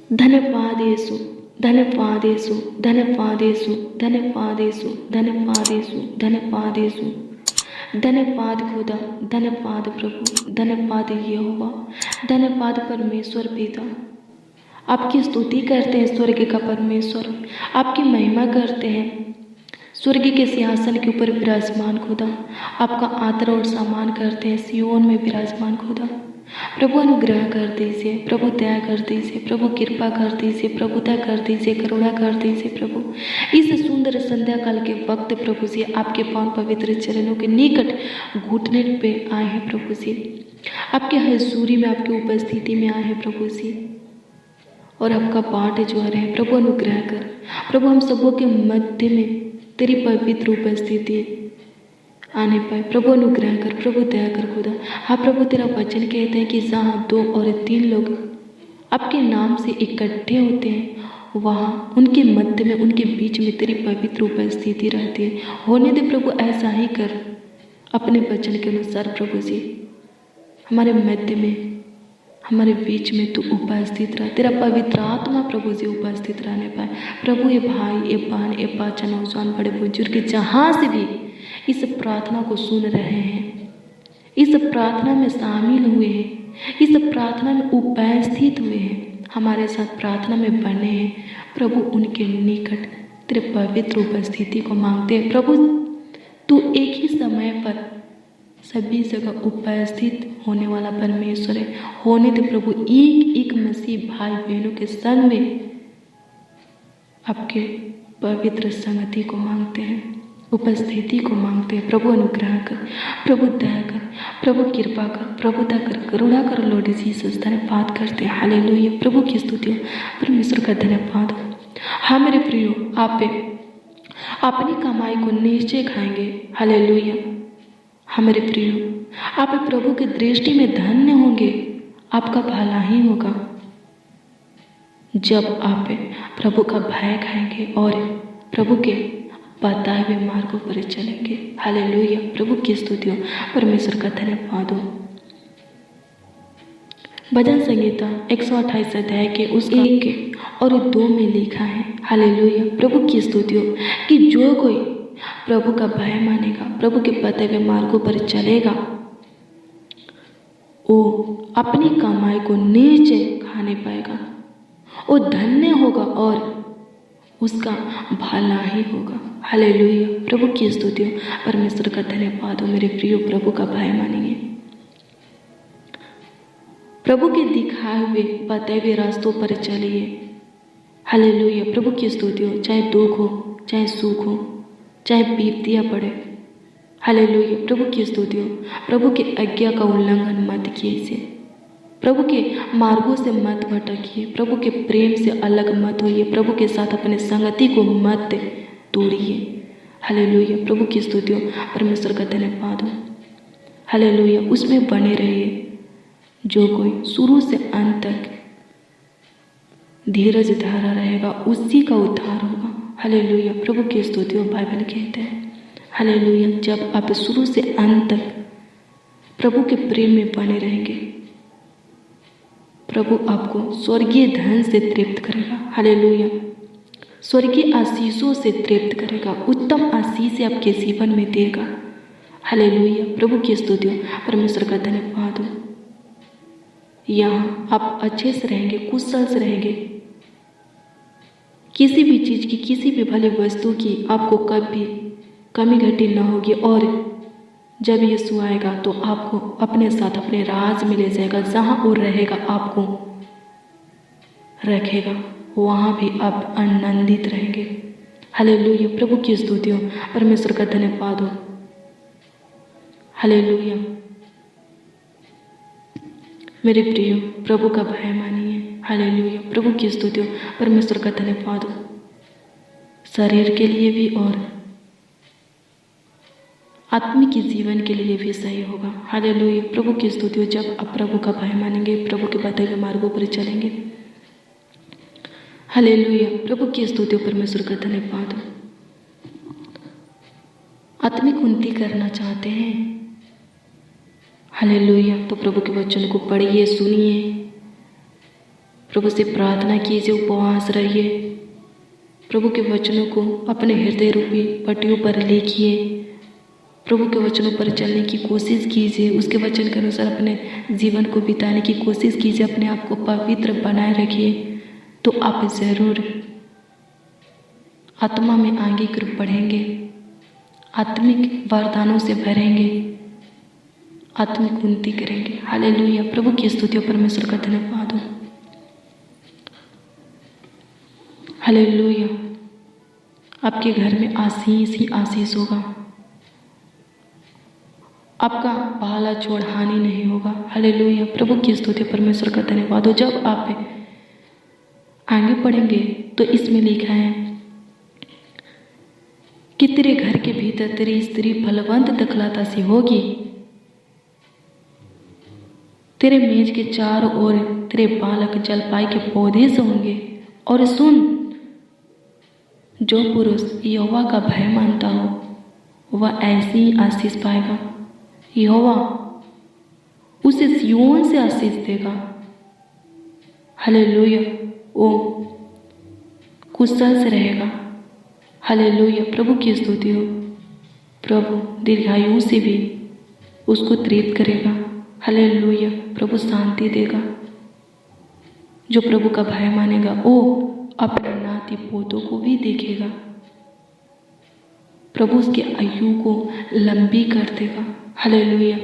धन्यवाद यीशु, धन्यवाद यीशु, धन्यवाद यीशु, धन्यवाद यीशु, धन्यवाद यीशु, धन्यवाद यीशु, धन्यवाद खुदा, धन्यवाद प्रभु, धन्यवाद यहोवा, धन्यवाद परमेश्वर पिता। आपकी स्तुति करते हैं स्वर्ग का परमेश्वर, आपकी महिमा करते हैं स्वर्ग के सिंहासन के ऊपर विराजमान खुदा। आपका आदर और सम्मान करते हैं सियोन में विराजमान खुदा। प्रभु अनुग्रह कर दीजिए, प्रभु दया कर दीजिए, प्रभु कृपा कर दीजिए, प्रभुता कर दीजिए, करुणा कर दीजिए प्रभु। इस सुंदर संध्या काल के वक्त प्रभु जी आपके पावन पवित्र चरणों के निकट घुटने पे आए हैं प्रभु जी, आपके हजूरी में आपकी उपस्थिति में आए हैं प्रभु जी, और आपका पाठ जो है प्रभु अनुग्रह कर। प्रभु हम सबों के मध्य में तेरी पवित्र उपस्थिति आने पाए, प्रभु अनुग्रह कर, प्रभु दया कर खुदा। हाँ प्रभु, तेरा वचन कहते हैं कि जहाँ 2 और 3 लोग आपके नाम से इकट्ठे होते हैं वहाँ उनके मध्य में, उनके बीच में तेरी पवित्र उपस्थिति रहती है। होने दे प्रभु, ऐसा ही कर अपने वचन के अनुसार प्रभु जी। हमारे मध्य में, हमारे बीच में तू उपस्थित रह, तेरा पवित्र आत्मा प्रभु जी उपस्थित रहने पाए। प्रभु ये भाई, ये बहन, ये बच्चा, नौजवान, बड़े बुजुर्ग जहाँ से भी इस प्रार्थना को सुन रहे हैं, इस प्रार्थना में शामिल हुए हैं, इस प्रार्थना में उपस्थित हुए हैं, हमारे साथ प्रार्थना में बने हैं प्रभु, उनके निकट तेरे पवित्र उपस्थिति को मांगते हैं प्रभु। तू एक ही समय पर सभी जगह उपस्थित होने वाला परमेश्वर है। होने दे प्रभु, एक एक मसीह भाई बहनों के संग में आपके पवित्र संगति को मांगते हैं, उपस्थिति को मांगते हैं। प्रभु अनुग्रह कर, प्रभु दया कर, प्रभु कृपा कर, प्रभुता कर, करुणा कर। लॉर्ड जीसस धन्यवाद करते हैं, हालेलुया। प्रभु की स्तुति हो, परमेश्वर का धन्यवाद हो। हाँ मेरे प्रियो, आप अपनी कमाई को निश्चय खाएंगे, हालेलुया। हाँ मेरे प्रियो, आप प्रभु की दृष्टि में धन्य होंगे, आपका भला ही होगा जब आप प्रभु का भय खाएंगे और प्रभु के बताए हुए मार्गों पर चलेंगे, हालेलुया। प्रभु की स्तुति हो, परमेश्वर का धन्यवाद हो। भजन संहिता 128 अध्याय के उस 1 और 2 में लिखा है, हालेलुया। प्रभु की स्तुति हो कि जो कोई प्रभु का भय मानेगा, प्रभु के बताए हुए मार्गों पर चलेगा, वो अपनी कमाई को निश्चय खाने पाएगा, वो धन्य होगा और उसका भला ही होगा, हालेलुया। प्रभु की स्तुति हो, परमेश्वर का धन्यवाद हो। मेरे प्रियो, प्रभु का भय मानिए, प्रभु के दिखाए हुए बताए हुए रास्तों पर चलिए, हालेलुया। प्रभु की स्तुति हो, चाहे दुख हो, चाहे सुख हो, चाहे विपत्तियाँ पड़े, हालेलुया। प्रभु की स्तुति हो। प्रभु के आज्ञा का उल्लंघन मत कीजिए, प्रभु के मार्गों से मत भटकिए, प्रभु के प्रेम से अलग मत होइए, प्रभु के साथ अपने संगति को मत तोड़िए, हालेलुया। प्रभु की स्तुति हो, परमेश्वर का धन्यवाद हो, हालेलुया। उसमें बने रहिए जो कोई शुरू से अंत तक धीरज धारा रहेगा उसी का उद्धार होगा, हालेलुया। प्रभु की स्तुति हो। बाइबल कहते हैं, हालेलुया, जब आप शुरू से अंत तक प्रभु के प्रेम में बने रहेंगे, प्रभु आपको स्वर्गीय धन से तृप्त करेगा, हालेलुया। स्वर्गीय आशीषों से तृप्त करेगा, उत्तम आशीष आपके जीवन में देगा, हालेलुया। प्रभु की स्तुति हो, परमेश्वर का धन्यवाद हो। यहाँ आप अच्छे से रहेंगे, कुशल से रहेंगे, किसी भी चीज़ की, किसी भी भले वस्तु की आपको कभी कमी घटी न होगी, और जब यीशु आएगा तो आपको अपने साथ अपने राज में ले जाएगा, जहाँ वो रहेगा आपको रखेगा, वहाँ भी आप आनंदित रहेंगे, हालेलुया। प्रभु की स्तुति हो, परमेश्वर का धन्यवाद हो, हालेलुया। मेरे प्रियो, प्रभु का भय मानिए, हालेलुया। प्रभु की स्तुति हो, परमेश्वर का धन्यवाद हो। शरीर के लिए भी और आत्मिक जीवन के लिए भी सही होगा, हालेलुया। प्रभु की स्तुति हो। जब आप प्रभु का भय मानेंगे, प्रभु के बताए हुए मार्गों पर चलेंगे, हालेलुया। प्रभु की स्तुति हो, परमेश्वर का धन्यवाद हो। आत्मिक उन्नति करना चाहते हैं, हालेलुया, तो प्रभु के वचन को पढ़िए, सुनिए, प्रभु से प्रार्थना कीजिए, उपवास रहिए, प्रभु के वचनों को अपने हृदय रूपी पट्टियों पर लिखिए, प्रभु के वचनों पर चलने की कोशिश कीजिए, उसके वचन के अनुसार अपने जीवन को बिताने की कोशिश कीजिए, अपने आप को पवित्र बनाए रखिए, तो आप ज़रूर आत्मा में आगे की ओर बढ़ेंगे, आत्मिक वरदानों से भरेंगे, आत्मिक उन्नति करेंगे। हालेलुया। प्रभु की स्तुति, परमेश्वर का धन्यवाद हो। हालेलुया। आपके घर में आशीष ही आशीष होगा, आपका पहला छोड़ हानि नहीं होगा। हालेलुया। प्रभु की स्तुति, परमेश्वर का धन्यवाद हो। जब आप आगे बढ़ेंगे तो इसमें लिखा है कि तेरे घर के भीतर तेरी स्त्री फलवंत दखलता सी होगी, तेरे मेज के चारों ओर तेरे बालक जलपाई के पौधे से होंगे। और सुन, जो पुरुष यहोवा का भय मानता हो वह ऐसी ही आशीष पाएगा। यहोवा उसे सिय्योन से आशीष देगा। हालेलुया। वो कुशल से रहेगा। हालेलुया। प्रभु की स्तुति हो। प्रभु दीर्घायु से भी उसको तृप्त करेगा। हालेलुया। प्रभु शांति देगा। जो प्रभु का भय मानेगा वो अपने नाती पोतों को भी देखेगा। प्रभु उसके आयु को लंबी कर देगा। हालेलुया।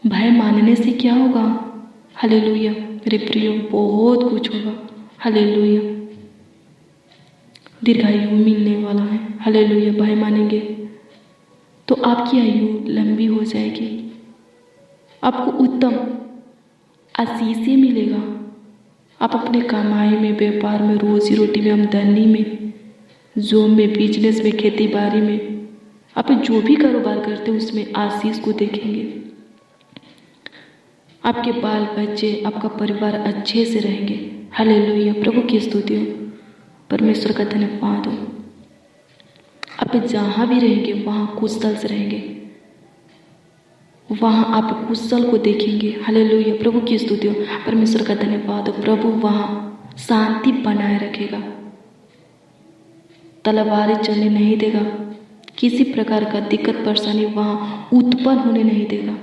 भय मानने से क्या होगा? हालेलुया। मेरे प्रियो, बहुत कुछ होगा। हालेलुया। दीर्घायु मिलने वाला है। हालेलुया। भय मानेंगे तो आपकी आयु लंबी हो जाएगी, आपको उत्तम आशीषें मिलेगा। आप अपने कमाई में, व्यापार में, रोजी रोटी में, आमदनी में, जॉब में, बिजनेस में, खेती बाड़ी में, आप जो भी कारोबार करते हैं उसमें आशीष को देखेंगे। आपके बाल बच्चे, आपका परिवार अच्छे से रहेंगे। हालेलुया। प्रभु की स्तुति हो। परमेश्वर का धन्यवाद हो। आप जहाँ भी रहेंगे वहाँ कुशल से रहेंगे, वहाँ आप कुशल को देखेंगे। हालेलुया। प्रभु की स्तुति हो। परमेश्वर का धन्यवाद हो। प्रभु वहाँ शांति बनाए रखेगा, तलवारें चलने नहीं देगा, किसी प्रकार का दिक्कत परेशानी वहाँ उत्पन्न होने नहीं देगा।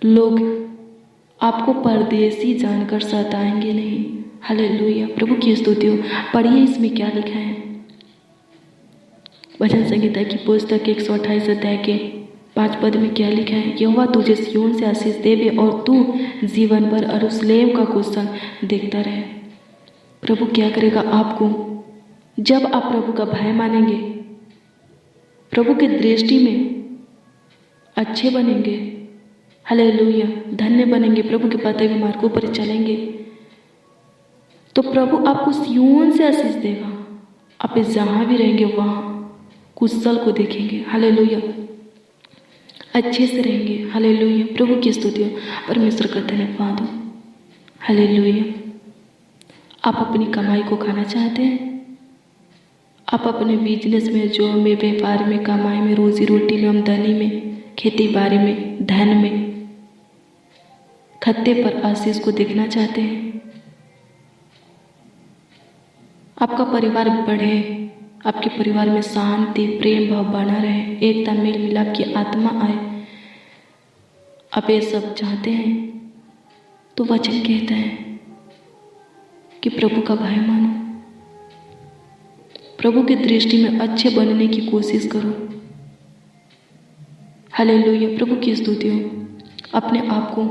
लोग आपको परदेसी जानकर सताएंगे नहीं। हालेलुया। प्रभु की स्तुति हो। पढ़िए इसमें क्या लिखा है। भजन संहिता की पुस्तक 128 अध्याय के 5 पद में क्या लिखा है। यहोवा तुझे सिय्योन से आशीष देवे और तू जीवन भर यरूशलेम का कुशल देखता रहे। प्रभु क्या करेगा आपको? जब आप प्रभु का भय मानेंगे, प्रभु की दृष्टि में अच्छे बनेंगे, हालेलुया, धन्य बनेंगे, प्रभु के बताए हुए मार्गों पर चलेंगे, तो प्रभु आपको सिय्योन से आशीष देगा। आप जहाँ भी रहेंगे वहाँ कुशल को देखेंगे। हालेलुया। अच्छे से रहेंगे। हालेलुया। प्रभु की स्तुति हो। परमेश्वर का धन्यवाद हो। हालेलुया। आप अपनी कमाई को खाना चाहते हैं? आप अपने बिजनेस में, जॉब में, व्यापार में, कमाई में, रोजी रोटी में, आमदनी में, खेती बाड़ी में, धन में, खत्ते पर आशीष को देखना चाहते हैं? आपका परिवार बढ़े, आपके परिवार में शांति, प्रेम भाव बना रहे, एकता, मेल मिलाप की आत्मा आए, आप ये सब चाहते हैं तो वचन कहता है कि प्रभु का भय मानो, प्रभु की दृष्टि में अच्छे बनने की कोशिश करो। हालेलुया। प्रभु की स्तुति हो। अपने आप को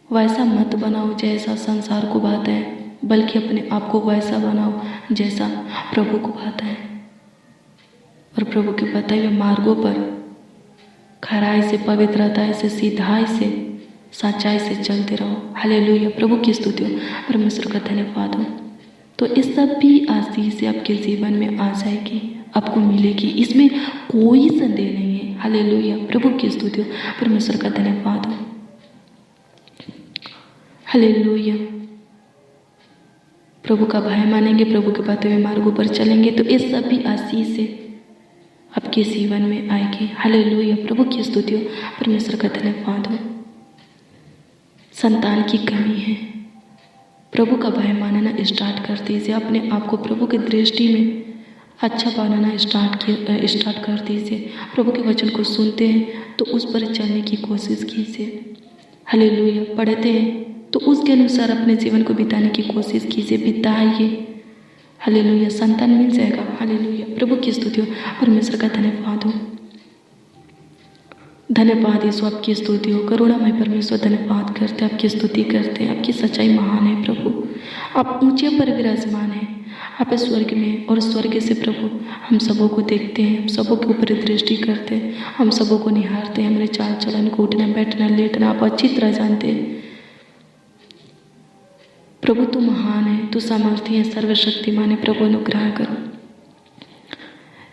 वैसा मत बनाओ जैसा संसार को भाता है, बल्कि अपने आप को वैसा बनाओ जैसा प्रभु को भाता है, और प्रभु के बताए हुए मार्गों पर खराई से, पवित्रता से, सीधाई से, सच्चाई से चलते रहो। हालेलुया। प्रभु की स्तुति हो। परमेश्वर का धन्यवाद हो। तो इस सब भी आशीष से आपके जीवन में आ जाएगी, आपको मिलेगी, इसमें कोई संदेह नहीं है। हालेलुया। प्रभु की स्तुति हो। परमेश्वर का धन्यवाद हो। हालेलुया। प्रभु का भय मानेंगे, प्रभु के बताए हुए मार्गों पर चलेंगे तो इस सब भी आशीष से आपके जीवन में आएगी। हालेलुया। प्रभु की स्तुति हो। परमेश्वर का धन्यवाद हो। संतान की कमी है, प्रभु का भय मानना स्टार्ट कर दीजिए। अपने आप को प्रभु की दृष्टि में अच्छा बनाना स्टार्ट कर दीजिए। प्रभु के वचन को सुनते हैं तो उस पर चलने की कोशिश कीजिए। हालेलुया। पढ़ते हैं तो उसके अनुसार अपने जीवन को बिताने की कोशिश कीजिए, बिताइए। हालेलुया। संतान मिल जाएगा। हालेलुया। प्रभु की स्तुति हो, परमेश्वर का धन्यवाद हो। धन्यवाद यीशु, आपकी स्तुति हो। करुणामय परमेश्वर, धन्यवाद करते, आपकी स्तुति करते हैं। आपकी सच्चाई महान है प्रभु। आप ऊंचे पर विराजमान हैं। आप स्वर्ग में और स्वर्ग से प्रभु हम सबों को देखते हैं, हम सबों के ऊपर दृष्टि करते हैं, हम सबों को निहारते हैं। हमारे चाल चलन को, उठना बैठना लेटना आप अच्छी तरह जानते हैं। प्रभु तू महान है, तू सामर्थी है, सर्वशक्तिमान है। प्रभु अनुग्रह करो।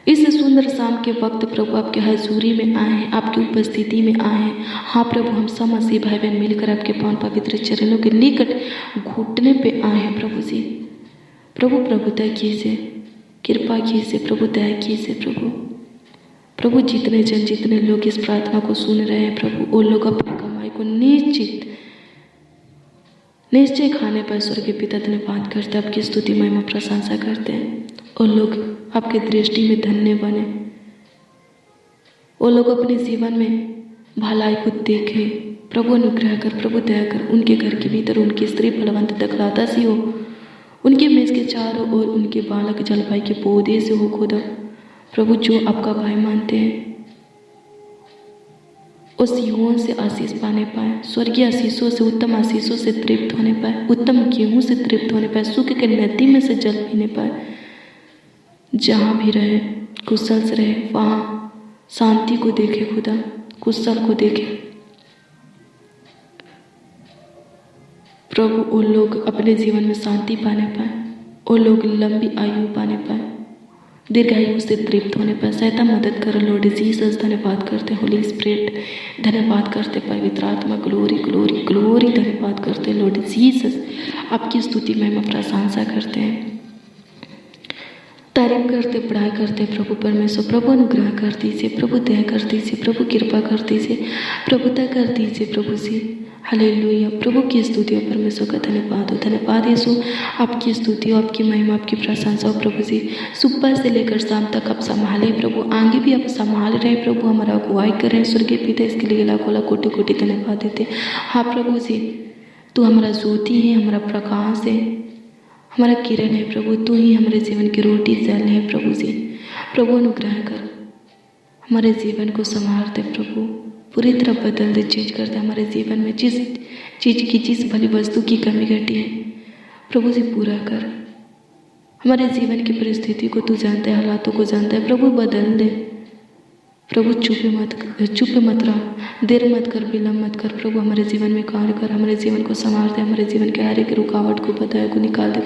इस सुंदर शाम के वक्त प्रभु आपके हजूरी में आए हैं, आपकी उपस्थिति में आए हैं। हाँ प्रभु, हम सब मसीह भाई बहन मिलकर आपके पावन पवित्र चरणों के निकट घुटने पे आए हैं प्रभु जी। प्रभु प्रभुता कीजिए, कृपा कीजिए प्रभु, दया कीजिए प्रभु। जितने जन, जितने लोग इस प्रार्थना को सुन रहे हैं प्रभु, वो लोग अपनी कमाई को निश्चय खाने पर स्वर्गीय पिता धन्यवाद करते, आपकी स्तुति महिमा प्रशंसा करते हैं। और लोग आपके दृष्टि में धन्य बने, वो लोग अपने जीवन में भलाई को देखे। प्रभु अनुग्रह कर, प्रभु दया कर। उनके घर के भीतर उनकी स्त्री फलवंत दखलाता सी हो, उनके मेज के चारों ओर उनके बालक जलपाई के पौधे से हो खुदा। प्रभु जो आपका भाई मानते हैं उस युवाओं से आशीष पाने पाए, स्वर्गीय आशीषों से, उत्तम आशीषों से तृप्त होने पाए, उत्तम गेहूं से तृप्त होने पाए, सूखे के नदी में से जल पीने पाए। जहाँ भी रहे कुशल से रहे, वहाँ शांति को देखे खुदा, कुशल को देखे प्रभु। वो लोग अपने जीवन में शांति पाने पाए, वो लोग लंबी आयु पाने पाए, दीर्घायु से तृप्त होने पाए। सहायता मदद कर लॉर्ड जीसस। धन्यवाद करते होली स्पिरिट, धन्यवाद करते पवित्र आत्मा, ग्लोरी ग्लोरी ग्लोरी। धन्यवाद करते लॉर्ड जीसस, आपकी स्तुति महिमा प्रशंसा करते हैं, तारीफ करते, पढ़ाई करते प्रभु परमेश्वर। प्रभु अनुग्रह कर दीजिए, प्रभु दया कर दीजिए, प्रभु कृपा कर दीजिए, प्रभुता कर दीजिए प्रभु जी। हालेलुया। प्रभु की स्तुति हो, परमेश्वर का धन्यवाद हो। धन्यवाद यीशु, आपकी स्तुति हो, आपकी महिमा, आपकी प्रशंसा हो प्रभु जी। सुबह से लेकर शाम तक आप संभाले प्रभु, आगे भी आप संभाल रहे प्रभु, हमारा अगुवाई करें स्वर्गीय पिता। इसके लिए लाखों लाख कोटि कोटि धन्यवाद देते। हाँ प्रभु जी, तू हमारा ज्योति है, हमारा प्रकाश है, हमारा किरण है प्रभु। तू ही हमारे जीवन की रोटी जल है प्रभु जी। प्रभु अनुग्रह कर, हमारे जीवन को संवारते प्रभु, पूरी तरह बदल दे, चेंज कर दे हमारे जीवन में। जिस चीज़ की, जिस भली वस्तु की कमी घटी है प्रभु जी, पूरा कर। हमारे जीवन की परिस्थिति को तू जानता है, हालातों को जानता है प्रभु, बदल दे प्रभु। चुप मत रहो, देर मत कर, विलम्ब मत कर प्रभु। हमारे जीवन में कार्य कर, हमारे जीवन को संवार दे, हमारे जीवन के हर एक रुकावट को, बधाई को निकाल दे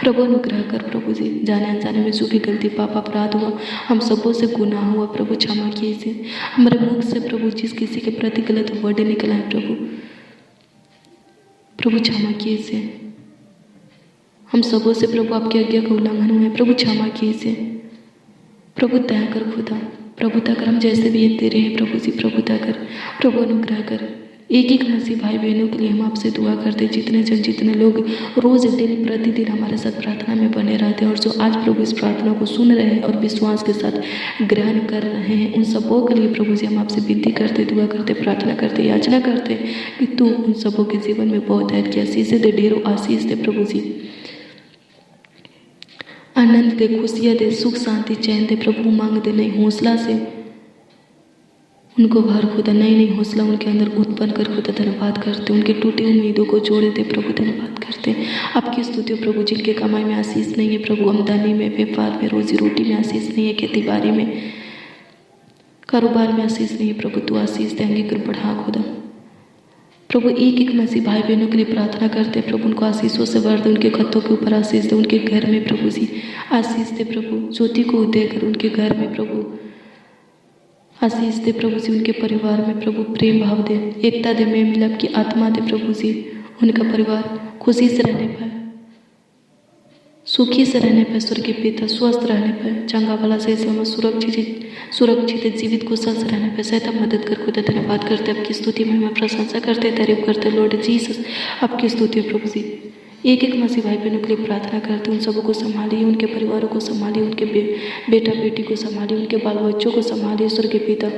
प्रभु अनुग्रह कर प्रभु जी। जाने अनजाने में जो भी गलती पाप अपराध हुआ, हम सबों से गुनाह हुआ प्रभु, क्षमा कीजिए। हमारे मुख से प्रभु जिस किसी के प्रति गलत वर्ड निकला है प्रभु क्षमा कीजिए। हम सबों से प्रभु आपकी आज्ञा का उल्लंघन हुआ है प्रभु, क्षमा कीजिए प्रभु। दया कर खुदा, प्रभुता कर। हम जैसे भी तेरे हैं प्रभु जी, प्रभुता कर, प्रभु अनुग्रह कर। एक एक मसीह भाई बहनों के लिए हम आपसे दुआ करते, जितने जन, जितने लोग रोज दिन प्रतिदिन हमारे साथ प्रार्थना में बने रहते हैं और जो आज प्रभु इस प्रार्थना को सुन रहे हैं और विश्वास के साथ ग्रहण कर रहे हैं, उन सबों के लिए प्रभु जी हम आपसे विनती करते, दुआ करते, प्रार्थना करते, याचना करते कि तू उन सबों के जीवन में बहुत है कि आशीष दे, ढेरों आशीष दे प्रभु जी। आनंद दे, खुशियाँ दे, सुख शांति चैन दे प्रभु। उमंग दे, नई हौसला से उनको भर खुदा, नई हौसला उनके अंदर उत्पन्न कर खुदा। धन्यवाद करते, उनके टूटे उम्मीदों को जोड़े दे प्रभु। धन्यवाद करते, आपकी स्तुति प्रभु। जिनके कमाई में आशीष नहीं है प्रभु, आमदनी में, व्यापार में, रोजी रोटी में आशीष नहीं है, खेती बाड़ी में, कारोबार में आशीष नहीं है प्रभु, तू आशीष देंगे कर बढ़ा खुदा। प्रभु एक एक मसीह भाई बहनों के लिए प्रार्थना करते हैं प्रभु, उनको आशीषों से भर दे, उनके खतों के ऊपर आशीष दे, उनके घर में प्रभु जी आशीष दे प्रभु। ज्योति को उदय कर उनके घर में प्रभु, आशीष दे प्रभु जी। उनके परिवार में प्रभु प्रेम भाव दे, एकता दे, मेल मिलाप की आत्मा दे प्रभु जी। उनका परिवार खुशी से रहने पाए, सुखी से रहने पर स्वर्गीय पिता, स्वस्थ रहने पर, चंगा भला सही सलामत सुरक्षित जीवित कुशल से रहने पर सहायता मदद कर खुदा धन्यवाद करते, आपकी स्तुति महिमा प्रशंसा करते, तारीफ करते लॉर्ड जीसस, आपकी स्तुति प्रभु जी। एक एक मसीह भाई बहनों के लिए प्रार्थना करते, उन सबको संभालिए, उनके परिवारों को संभालिए, उनके बेटा बेटी को संभालिए, उनके बाल बच्चों को संभालिए स्वर्गीय पिता,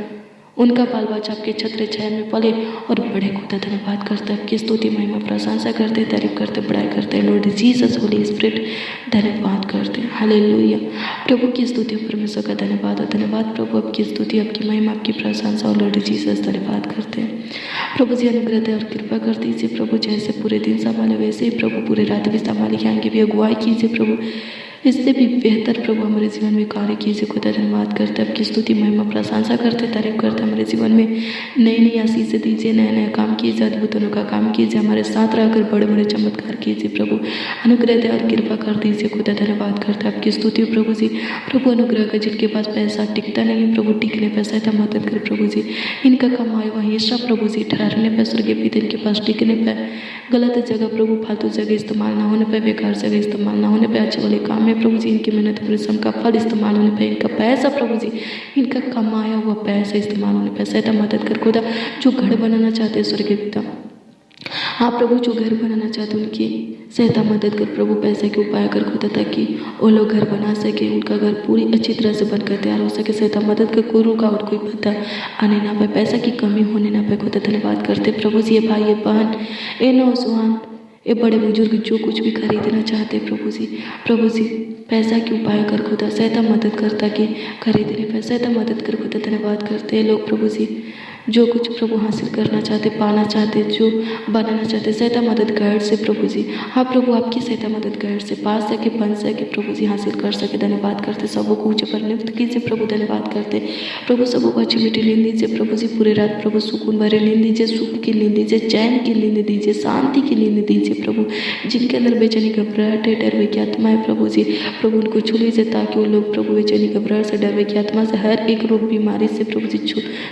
उनका बाल बच्चा आपके छत्र छाया में पले और बड़े खुदा धन्यवाद करते हैं, आपकी स्तुति महिमा प्रशंसा करते, तारीफ करते, बड़ाई करते हैं लॉर्ड जीसस, होली स्पिरिट धन्यवाद करते हैं, हालेलुया। प्रभु की स्तुति परमेश्वर का धन्यवाद और धन्यवाद प्रभु, आपकी स्तुति, आपकी महिमा, आपकी प्रशंसा और लॉर्ड जीसस धन्यवाद करते हैं। प्रभु जी अनुग्रह दे और कृपा कर दीजिए प्रभु, जैसे पूरे दिन संभाले वैसे ही प्रभु पूरे रात भी संभाले, यहाँ की भी अगुवाई कीजिए प्रभु, इससे भी बेहतर प्रभु हमारे जीवन में कार्य कीजिए खुदा धन्यवाद करते, आपकी स्तुति महिमा प्रशंसा करते, तारीफ करते, हमारे जीवन में नई नई आशीष दीजिए, नया नया काम कीजिए, अद्भुत का काम कीजिए, हमारे साथ रहकर बड़े बड़े चमत्कार कीजिए प्रभु, अनुग्रह दे और कृपा कर दीजिए खुदा धन्यवाद करते, आपकी स्तुति प्रभु जी। प्रभु अनुग्रह का जिनके पास पैसा टिकता नहीं है प्रभु, टिकने पर सहायता मदद कर प्रभु जी, इनका कमाए हुआ हिस्सा प्रभु जी ठहरने पर स्वर्गीय पिता, इनके पास टिकने पर, गलत जगह प्रभु फालतू जगह इस्तेमाल ना होने पर, बेकार जगह इस्तेमाल ना होने पर, अच्छे वाले काम में प्रभु जी इनकी मेहनत परिश्रम का फल इस्तेमाल होने पर, इनका पैसा प्रभु जी, इनका कमाया हुआ पैसा इस्तेमाल होने पर सहायता मदद कर खुदा। जो घर बनाना चाहते हैं स्वर्गीय पिता, हाँ प्रभु, जो घर बनाना चाहते हैं उनकी सहायता मदद कर प्रभु, पैसे के उपाय कर खुदा, ताकि वो लोग घर बना सके, उनका घर पूरी अच्छी तरह से बनकर तैयार हो सके, सहायता मदद कर, कोई रुकावट कोई बाधा आने ना पाए, पैसा की कमी होने ना पाए खुदा धन्यवाद करते प्रभु जी। ये भाई ये बहन, ये नौजवान, ये बड़े बुजुर्ग जो कुछ भी खरीदना चाहते प्रभु जी पैसा के उपाय कर खुदा, सहायता मदद कर ताकि खरीदने पर सहायता मदद कर खुदा धन्यवाद करते हैं लोग प्रभु जी, जो कुछ प्रभु हासिल करना चाहते, पाना चाहते, जो बनाना चाहते, सहायता मदद गाइड से प्रभु जी, हाँ प्रभु आपकी सहायता मदद गाइड से पा सके, बन सके प्रभु जी, हासिल कर सके, धन्यवाद करते, सबको ऊंचे पर नियुक्त कीजिए प्रभु, धन्यवाद करते प्रभु, सबको अच्छी मीठी नींद दीजिए प्रभु जी, पूरे रात प्रभु सुकून भरे नींद दीजिए, सुख की नींद दीजिए, चैन की नींद दीजिए, शांति की नींद दीजिए प्रभु, जिनके अंदर बेचैनी घबराहट है, डर वे की आत्मा है प्रभु जी, प्रभु उनको छू लीजिए ताकि वो लोग प्रभु बेचैनी घबराहट से, डर वे की आत्मा से, हर एक रोग बीमारी से प्रभु जी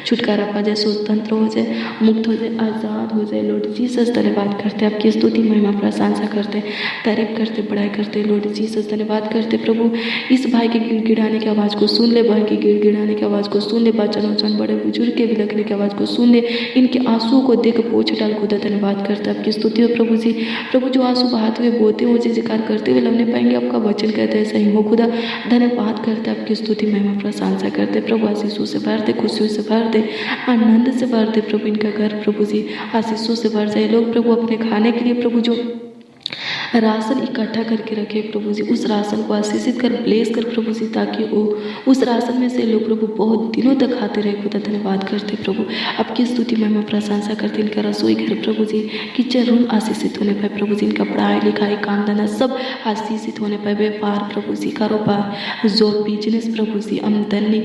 छुटकारा पा जाए, स्वतंत्र हो जाए, मुक्त हो जाए, आज़ाद हो जाए लॉर्ड जीसस धन्यवाद करते, आपकी स्तुति महिमा प्रशंसा करते, तारीफ करते, बड़ाई करते लॉर्ड जीसस धन्यवाद करते प्रभु। इस भाई के गिड़गिड़ाने की आवाज़ को सुन ले, भाई की गिड़गिड़ाने की आवाज़ को सुन ले, बच्चन बड़े बुजुर्ग के बिलखने की आवाज़ को सुन ले, इनके आंसू को देख पोछ डाल खुदा धन्यवाद करते, आपकी स्तुति हो प्रभु जी। प्रभु जो आंसू बहाते हुए बोते हुए जिक्र करते हुए लौने पाएंगे, आपका वचन कहते हैं सही हो खुदा धन्यवाद करते, आपकी स्तुति महिमा प्रशंसा करते प्रभु, आशीषों से भर दे, खुशियों से भर दे, आनंद से भर दे प्रभु, इनका घर प्रभु जी आशीषों से भर जाए। लोग प्रभु अपने खाने के लिए प्रभु जो राशन इकट्ठा करके रखे प्रभु जी, उस राशन को आशीषित कर ब्लेस कर प्रभु जी, ताकि वो उस राशन में से लोग प्रभु बहुत दिनों तक खाते रहे खुदा धन्यवाद करते प्रभु, आपकी स्तुति महिमा प्रशंसा करते। इनका रसोई घर प्रभु जी, किचन रूम आशीषित होने पाए प्रभु जी, इनका पढ़ाई लिखाई काम धंधा सब आशीषित होने पाए, व्यापार प्रभु जी, कारोबार जॉब बिजनेस प्रभु जी, आमदनी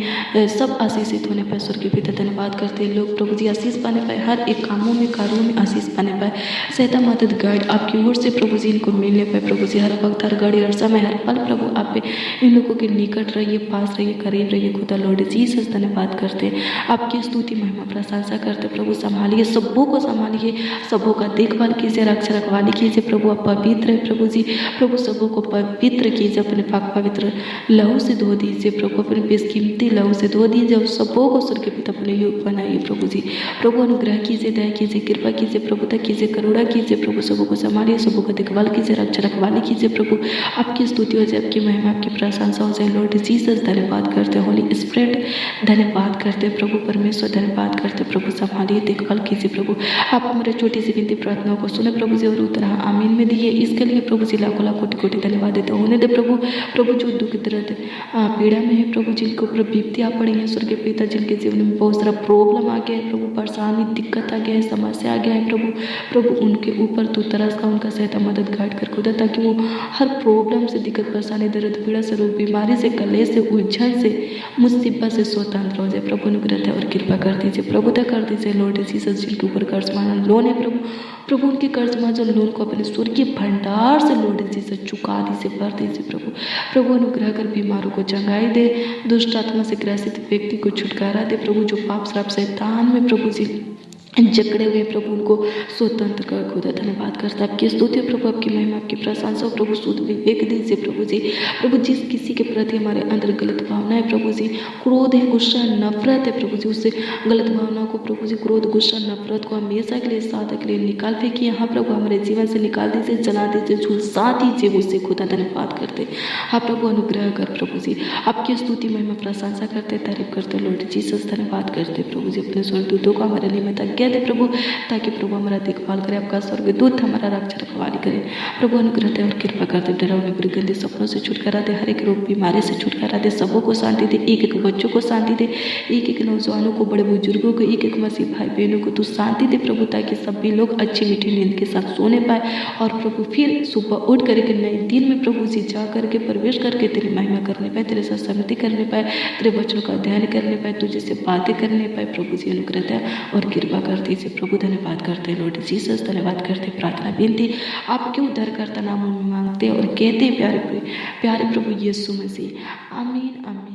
सब आशीषित होने पाए स्वर्गीय पिता धन्यवाद करते हैं। लोग प्रभु जी आशीष पाने पाए, हर एक कामों में कार्यों में आशीष पाने पाए, सहायता मदद गाइड आपकी ओर से प्रभु जी इनको मिलने पाए प्रभु जी, हर वक्त हर घड़ी हर समय हर पल प्रभु आप इन लोगों के निकट रहिए, पास रहिए, करीब रहिए खुदा लॉर्ड जीसस धन्यवाद करते, आपकी स्तुति महिमा प्रशंसा करते प्रभु। संभालिए सबों को, संभालिए सबों का देखभाल कीजिए, रक्षा रखवाली कीजिए प्रभु, आप पवित्र है प्रभु जी, प्रभु सबों को पवित्र कीजिए, अपने पाक पवित्र लहू से धो दीजिए प्रभु, अपने बेशकीमती लहू से धो दीजिए और सबों को स्वर्गीय पिता अपने योग बनाइए प्रभु जी। प्रभु अनुग्रह कीजिए, दया कीजिए, कृपा कीजिए, प्रभुता कीजिए, करुणा कीजिए प्रभु, सबों को संभालिए, सबों को देखभाल कीजिए, रक्षा रखवाली कीजिए प्रभु, आपकी स्तुति हो जाए, आपकी महिमा आपकी प्रशंसा हो जाए लॉर्ड जीसस धन्यवाद करते, होली स्पिरिट धन्यवाद करते प्रभु, परमेश्वर धन्यवाद करते प्रभु, संभालिए देखभाल कीजिए प्रभु, आप हमारे छोटी सी विनती प्रार्थनाओं को सुने प्रभु जी और उत्तर आमीन में दिए, इसके लिए प्रभु जी लाखों लाख कोटि कोटि धन्यवाद देते होने दे प्रभु। प्रभु जो दुख दर्द पीड़ा में है प्रभु, जिनको ऊपर विपत्तियाँ पड़ी हैं स्वर्गीय पिता, जिनके जीवन में बहुत सारा प्रॉब्लम आ गया है प्रभु, परेशानी दिक्कत आ गया है, समस्या आ गया है प्रभु, प्रभु उनके ऊपर तू तरस का उनका सहायता मदद गाइड कर खुदा, ताकि वो हर प्रॉब्लम से, दिक्कत परेशानी दर्द पीड़ा से, रोग बीमारी से, कलेश से, उलझन से, मुसीबत से स्वतंत्र हो जाए प्रभु, अनुग्रह और कृपा कर दीजिए प्रभुता कर दीजिए लॉर्ड जीसस, जिनके ऊपर कर्ज माना लोन है प्रभु, प्रभु उनके कर्ज माना लोन को अपने स्वर्गीय भंडार से लॉर्ड जीसस चुका दीजिए, भर दीजिए प्रभु, प्रभु अनुग्रह कर बीमारों को चंगाई दे, दुष्ट आत्मा से ग्रसित व्यक्ति को छुटकारा दे प्रभु, जो पाप श्राप शैतान में प्रभु जी जकड़े हुए प्रभु उनको स्वतंत्र कर खुदा धन्यवाद करता है। आपकी स्तुति प्रभु, आपकी महिमा, आपकी प्रशंसा प्रभु। शुद्ध विवेक दीजिए प्रभु जी। प्रभु जिस किसी के प्रति हमारे अंदर गलत भावना है प्रभु जी, क्रोध है, गुस्सा है, नफरत है प्रभु जी, उससे गलत भावना को प्रभु जी, क्रोध, गुस्सा, नफरत को हमेशा के लिए सादा के लिए निकाल फेंकिए। हाँ प्रभु, हमारे जीवन से निकाल दीजिए, जला दीजिए, झुलसा दीजिए उससे खुदा धन्यवाद करते। हाँ प्रभु, अनुग्रह कर प्रभु जी। आपकी स्तुति महिमा प्रशंसा करते, तारीफ करते लॉर्ड जीसस, धन्यवाद करते प्रभु जी। अपने स्वर्गदूतों को हमारे निमित्त आज्ञा दे प्रभु, ताकि प्रभु हमारा देखभाल करे। आपका स्वर्गदूत हमारा रक्षा रखवाली करे प्रभु। अनुग्रह दे और कृपा करते, डरावने बुरे गंदे सपनों से छुटकारा दे, हर एक रोग बीमारी से छुटकारा दे, सबों को शांति दे, एक एक बच्चों को शांति दे, एक एक नौजवानों को, बड़े बुजुर्गों को, एक एक मसीह भाई बहनों को तू शांति दे प्रभु, ताकि सभी लोग अच्छी मीठी नींद के साथ सोने पाए और प्रभु फिर सुबह उठ करके नए दिन में प्रभु जी जा करके प्रवेश करके तेरी महिमा करने पाए, तेरे साथ सम्मति करने पाए, तेरे वचनों का अध्ययन करने पाए, तुझे से बातें करने पाए प्रभु जी। अनुग्रह दे और कृपा कर दीजिए प्रभु। धन्यवाद करते हैं लॉर्ड जीसस, धन्यवाद करते, प्रार्थना विनती आपके उद्धारकर्ता नामों में मांगते और कहते प्यारे प्यारे प्रभु यीशु मसीह, आमीन आमीन।